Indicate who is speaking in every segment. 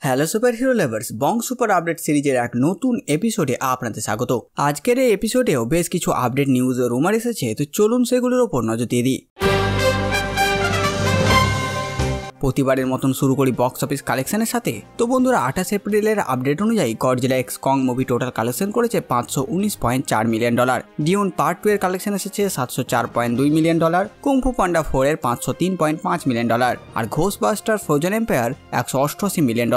Speaker 1: Hello super hero lovers, বং super update সিরিজের এক নতুন এপিসোডে আপনাদের স্বাগত। আজকের এই এপিসোডেও বেশ কিছু আপডেট নিউজ ও রুমার এসেছে, তো চলুন সেগুলোর ওপর নজর দিয়ে দিই। প্রতিবারের মতন শুরু করি বক্স অফিস কালেকশনের সাথে। তো বন্ধুরা, 28 এপ্রিলের আপডেট অনুযায়ী Godzilla x Kong movie total collection করেছে $519.4 মিলিয়ন। ডিউন পার্ট 2 এর কালেকশন এসেছে $704.2 মিলিয়ন। কুংফু পান্ডা 4 এর $503.5 মিলিয়ন। আর ঘোস্টবাস্টার ফ্রোজেন এম্পায়ার $188 মিলিয়ন।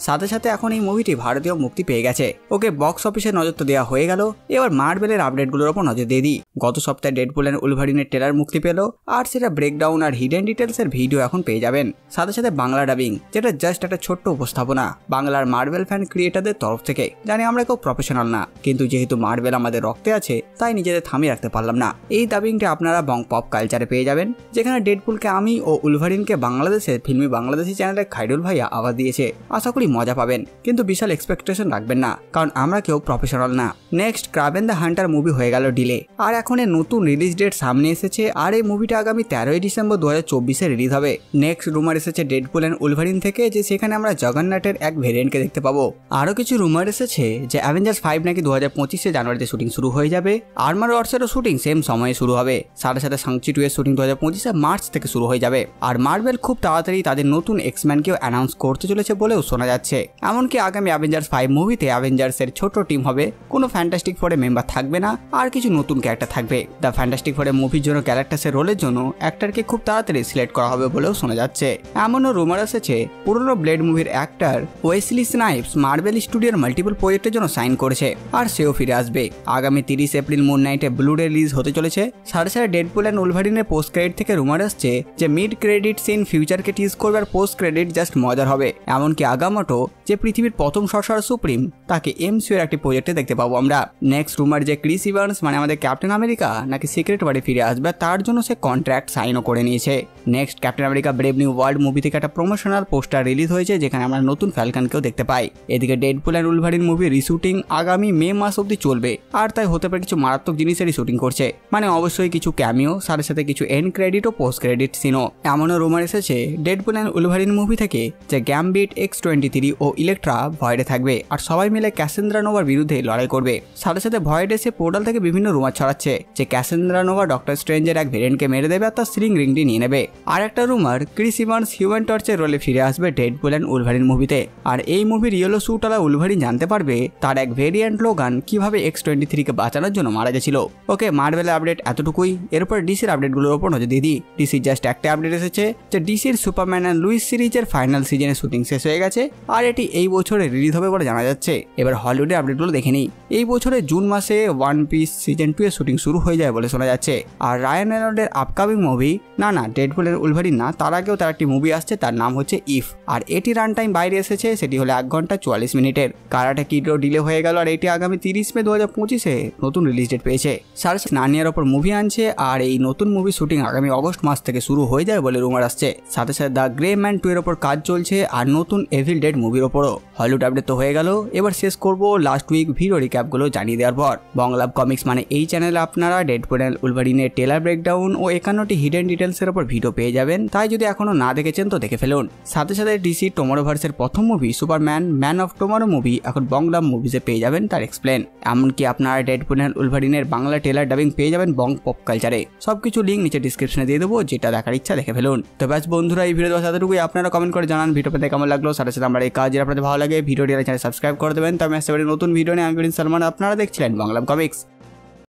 Speaker 1: সাথে সাথে এখন এই মুভিটি ভারতীয় মুক্তি পেয়ে গেছে। ওকে, বক্স অফিসে নজর তো দেওয়া হয়ে গেল, এবার মার্বেলের আপডেটগুলোর ওপর নজর দিয়ে দিই। গত সপ্তাহে ডেডপুল এন্ড উলভারিনের ট্রেলার মুক্তি পেল, আর সেটা ব্রেকডাউন আর হিডেন ডিটেলস এর ভিডিও এখন পেয়ে যাবেন। সাথে সাথে বাংলা ডাবিং, যেটা জাস্ট একটা ছোট্ট উপস্থাপনা বাংলার মার্বেল ফ্যান ক্রিয়েটারদের তরফ থেকে। জানি আমরা কেউ প্রফেশনাল না, কিন্তু যেহেতু মার্বেল আমাদের রক্তে আছে তাই নিজেদের থামিয়ে রাখতে পারলাম না। এই ডাবিংটা আপনারা বং পপ কালচারে পেয়ে যাবেন, যেখানে ডেডপুলকে আমি ও উলভারিনকে বাংলাদেশের ফিল্মি বাংলাদেশি চ্যানেলের খাইরুল ভাইয়া আওয়াজ দিয়েছে। আশা করি মজা পাবেন, কিন্তু বিশাল এক্সপেকটেশন রাখবেন না, কারণ আমরা কেউ প্রফেশনাল না। নেক্সট ক্রাবেন দ্য হান্টার মুভি হয়ে গেল ডিলে, আর এখন এর নতুন রিলিজ ডেট সামনে এসেছে, আর এই মুভিটা আগামী 13 ডিসেম্বর 2024 রিলিজ হবে। নেক্সট রুমার এসেছে ডেডপুল এন্ড উলভারিন থেকে, যে সেখানে আমরা জগন্নাথের এক ভেরিয়েন্টকে দেখতে পাবো। আরো কিছু রুমার এসেছে যে অ্যাভেঞ্জার্স 5 নাকি 2025 জানুয়ারিতে শুটিং শুরু হয়ে যাবে। আর্মার ওয়ার্সেরও শুটিং সেম সময়ে শুরু হবে। সাথে সাথে সাংচি 2 এর শুটিং 2025 মার্চ থেকে শুরু হয়ে যাবে। আর মার্বেল খুব তাড়াতাড়ি তাদের নতুন এক্সম্যানকেও অ্যানাউন্স করতে চলেছে বলেও শোনা যাচ্ছে। এমনকি আগামী অ্যাভেঞ্জার্স 5 মুভিতে অ্যাভেঞ্জার্সের ছোট টিম হবে, কোনো ফ্যান্টাস্টিক ফোরে মেম্বার থাকবে না, আর কিছু নতুন ক্যারেক্টার থাকবে। দ্য ফ্যান্টাস্টিক ফোরে মুভির জন্য ক্যারেক্টার্সের রোলের জন্য অ্যাক্টরকে খুব তাড়াতাড়ি সিলেক্ট করা হবে বলেও শোনা যাচ্ছে। এমনও রুমার এসেছে পুরনো ব্লেড মুভির অ্যাক্টর ওয়েসলি স্নাইপস মার্বেল স্টুডিওর মাল্টিপল প্রজেক্টের জন্য সাইন করেছে, আর সেও ফিরে আসবে। আগামী 30 এপ্রিল মুন নাইটে ব্লুরে রিলিজ হতে চলেছে। সাথে সাথে ডেডপুল এন্ড উলভারিনের পোস্ট ক্রেডিট থেকে রুমার আসছে যে মিড ক্রেডিট সিন ফিউচারকে টিজ করবে, আর পোস্ট ক্রেডিট জাস্ট মজার হবে। এমনকি আগামাটো যে পৃথিবীর প্রথম সর্সারার সুপ্রিম, তাকে এমসিইউ এর একটি প্রজেক্টে দেখতে পাবো আমরা। নেক্সট রুমার যে ক্রিস ইভান্স মানে আমাদের ক্যাপ্টেন আমেরিকা নাকি সিক্রেট ওয়ারে ফিরে আসবে, তার জন্য সে কন্ট্রাক্ট সাইনও করে নিয়েছে। Next captain America brave new world movie থেকে একটা প্রমোশনাল পোস্টার রিলিজ হয়েছে, যেখানে আমরা নতুন ফ্যালকনকেও দেখতে পাই। এদিকে ডেডপুল এন্ড উলভারিন মুভি রিশুটিং আগামী মে মাস অব্দি চলবে, আর তাই হতে পারে কিছু মারাত্মক জিনিসেরই শুটিং করছে, মানে অবশ্যই কিছু ক্যামিও, সাথে সাথে কিছু এন্ড ক্রেডিট ও পোস্ট ক্রেডিট সিনও। এমনও রুমার এসেছে ডেডপুল এন্ড উলভারিন মুভি থেকে যে গ্যাম্বিট X-23 ও ইলেকট্রা ভয়েডে থাকবে, আর সবাই মিলে ক্যাসেন্দ্রা নোভার বিরুদ্ধে লড়াই করবে। সাথে সাথে ভয়েড এসে পোর্টাল থেকে বিভিন্ন রুমার ছড়াচ্ছে যে ক্যাসেন্দ্রা নোভা ডক্টর স্ট্রেঞ্জের এক ভেরিয়েন্টকে মেরে দেবে, আর তার স্লিং রিংটি নিয়ে নেবে। আর একটা রুমার ক্রিস ইভান্স হিউম্যান টর্চের রোলে ফিরে আসবে ডেডপুল এন্ড উলভারিন মুভিতে, আর এই মুভির ইয়েলো স্যুটওয়ালা উলভারিন জানতে পারবে তার এক ভেরিয়েন্ট লোগান কিভাবে X-23 কে বাঁচানোর জন্য মারা গেছিল। ওকে, মার্বেলের আপডেট এতটুকুই। এরপর ডিসির আপডেটগুলোর উপর নজর দিয়ে দিই। ডিসির জাস্ট একটা আপডেট এসেছে যে ডিসির সুপারম্যান অ্যান্ড লুইস সিরিজের ফাইনাল সিজনের শুটিং শেষ হয়ে গেছে, আর এটি এই বছরে রিলিজ হবে বলে জানা যাচ্ছে। এবার হলিউডের আপডেটগুলো দেখে নিই। এই বছরে জুন মাসে ওয়ান পিস সিজন 2 এর শুটিং শুরু হয়ে যায় বলে শোনা যাচ্ছে। আর রায়ান রেনল্ডের আপকামিং মুভি না ডেডপুল এন্ড উলভারিন না, তার আগেও তার একটি মুভি আসছে, তার নাম হচ্ছে ইফ, আর এটি রান টাইম বাইরে এসেছে, সেটি হলো 1 ঘন্টা 44 মিনিটের। কারাটে কিডও ডিলে হয়ে গেল, আর এটি আগামী 30 মে 2025 নতুন রিলিজ ডেট পেয়েছে। সার্চ নানিয়ার ওপর মুভি আনছে, আর এই নতুন মুভি শুটিং আগামী অগস্ট মাস থেকে শুরু হয়ে যায় বলে রুমার আসছে। সাথে সাথে দ্য গ্রে ম্যান 2 এর ওপর কাজ চলছে, আর নতুন এভিল ডেড মুভির ওপরও। হলিউড আপডেট তো হয়ে গেল, এবার শেষ করব লাস্ট উইক ভিডিও রিক্যাপগুলো জানিয়ে দেওয়ার পর। বংলাভ কমিক্স মানে এই চ্যানেলে আপনারা ডেডপুল এন্ড উলভারিনের টেলার ব্রেকডাউন ও 51টি হিডেন ডিটেলস এর ওপর ভিডিও পেয়ে যাবেন, তাই যদি এখনো না দেখেছেন তো দেখে ফেলুন। সাথে সাথে ডিসি টুমরোভার্সের প্রথম movie Superman Man of Tomorrow movie এখন বংলাভ মুভিজে পেয়ে যাবেন তার এক্সপ্লেন। এমনকি আপনারা ডেডপুল এন্ড উলভারিনের বাংলা টেলার ডাবিং পেয়ে যাবেন বং পপ কালচারে। সবকিছু লিঙ্ক নিচে ডিসক্রিপশনে দিয়ে দেবো, যেটা দেখার ইচ্ছা দেখে ফেলুন। তো ব্যাস বন্ধুরা, এই ভিডিও দেওয়া এতটুকুই। আপনারা কমেন্ট করে জানান ভিডিওতে কেমন লাগলো। সাথে সাথে আমার এই কাজ যদি আপনাদের ভালো লাগে ভিডিওটি চ্যানেল সাবস্ক্রাইব করে দেবেন। তো আমি আসতে পারি নতুন ভিডিও নিয়ে। আমি সালমান, আপনারা দেখছিলেন বাংলা কমিক্স।